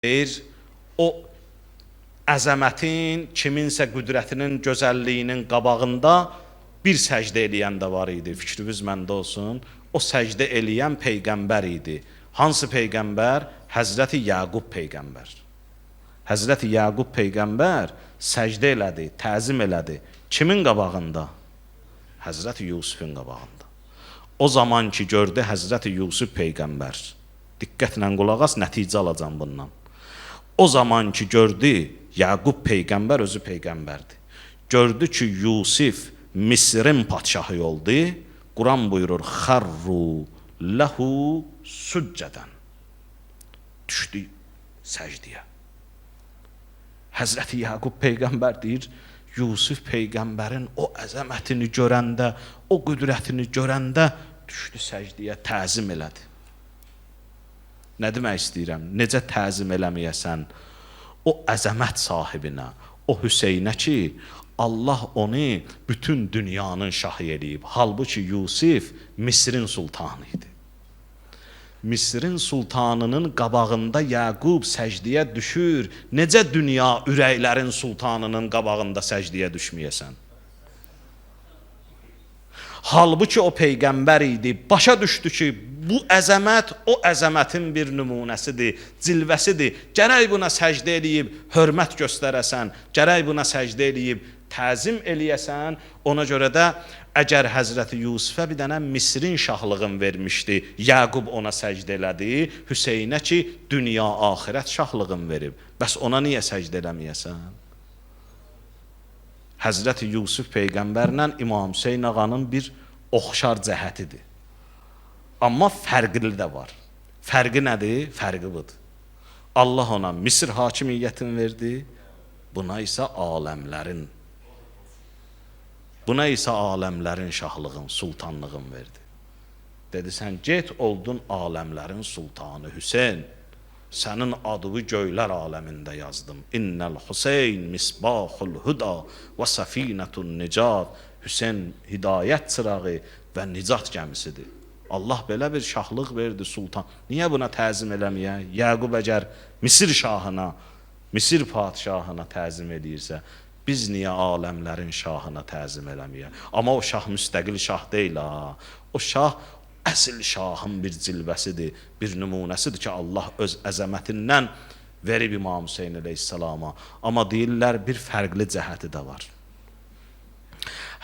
deyir, o əzəmətin, kiminsə qüdrətinin, gözəlliyinin qabağında bir səcdə eləyən də var idi, fikriniz məndə olsun. O səcdə eləyən peyğəmbər idi. Hansı peyğəmbər? Həzrəti Yaqub peyğəmbər. Həzrəti Yaqub peyğəmbər səcdə elədi, təzim elədi. Kimin qabağında? Həzrəti Yusufun qabağında. O zaman ki gördü Həzrəti Yusuf peyğəmbər. Diqqətlə qulaq as, nəticə alacam bundan. O zaman ki gördü Yaqub peyğəmbər özü peyğəmbərdir. Gördü ki Yusuf Misrin padşahı oldu. Quran buyurur: "Xarru lahu succeden." Düşdü səcdiyə. Həzrəti Yaqub peyğəmbər deyir, Yusuf peyğəmbərin o əzəmətini görəndə, o qüdrətini görəndə düşdü səcdiyə, təzim elədi. Nə demək istəyirəm? Necə təzim eləməyəsən o əzəmət sahibinə, o Hüseynə ki, Allah onu bütün dünyanın şahı eləyib. Halbuki Yusuf Misrin sultanı idi. Misrin sultanının qabağında Yaqub səcdiyə düşür. Necə dünya ürəklərin sultanının qabağında səcdiyə düşməyəsən? Halbuki o peyğəmbər idi. Başa düşdü ki, bu əzəmət o əzəmətin bir nümunəsidir, cilvəsidir. Gərək buna səcdə eləyib hörmət göstərəsən, gərək buna səcdə eləyib təzim eləyəsən. Ona görə də əgər Həzrəti Yusufə bir dənə Misrin şahlığını vermişdi, Yaqub ona səcdə elədi, Hüseynə ki, dünya axirət şahlığını verib. Bəs ona niyə səcdə eləməyəsən? Həzrəti Yusuf peyğəmbərlə İmam Hüseyn ağanın bir oxşar cəhətidir. Amma fərqli də var. Fərqi nədir? Fərqi budur. Allah ona Misir hakimiyyətini verdi, buna isə aləmlərin şahlığın, sultanlığın verdi. Dedi, sən get oldun aləmlərin sultanı Hüseyn. Sənin adını göylər aləmində yazdım. İnnəl Hüseyn misbahul huda və səfinətun nicat. Hüseyn hidayət çırağı və nicat gəmisidir. Allah belə bir şahlıq verdi sultan. Niyə buna təzim eləməyə? Yaqub əgər Misir şahına, Misir padşahına təzim edirsə, biz niyə aləmlərin şahına təzim eləməyə? Amma o şah müstəqil şah deyil ha. O şah əsl şahın bir cilvəsidir, bir nümunəsidir ki, Allah öz əzəmətindən verib İmam Hüseyn əleyhissalama. Amma deyirlər, bir fərqli cəhəti də var.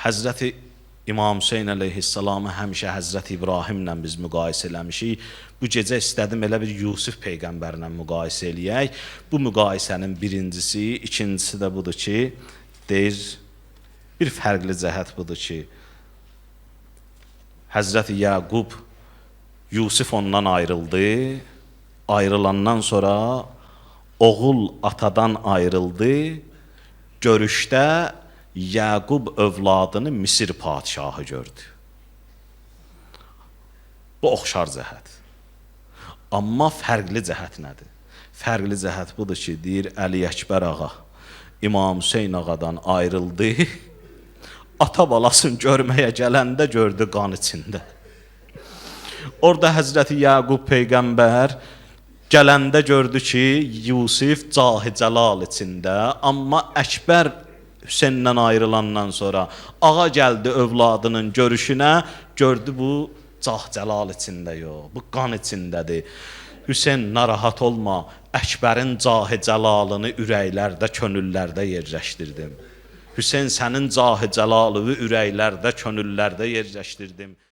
Həzrəti İmam Hüseyn əleyhissalamı həmişə Həzrəti İbrahimlə biz müqayisə eləmişik. Bu gecə istədim elə bir Yusuf peyğəmbərlə müqayisə eləyək. Bu müqayisənin birincisi, ikincisi də budur ki, deyir, bir fərqli cəhət budur ki, Həzrəti Yaqub, Yusuf ondan ayrıldı, ayrılandan sonra oğul atadan ayrıldı, görüşdə Yaqub övladını Misir padşahı gördü. Bu oxşar cəhət. Amma fərqli cəhət nədir? Fərqli cəhət budur ki, deyir Əli Əkbər ağa, İmam Hüseyn ağadan ayrıldı, ata balasını görməyə gələndə gördü qan içində. Orada Həzrəti Yaqub peyğəmbər gələndə gördü ki, Yusuf cahi cəlal içində, amma Əkbər Hüseyndən ayrılandan sonra ağa gəldi övladının görüşünə, gördü bu cah cəlal içində yox, bu qan içindədir. Hüseyn narahat olma, Əkbərin cahi cəlalını ürəklərdə, könüllərdə yerləşdirdim. Hüseyn sənin cahi cəlalını ürəklərdə, könüllərdə yerləşdirdim.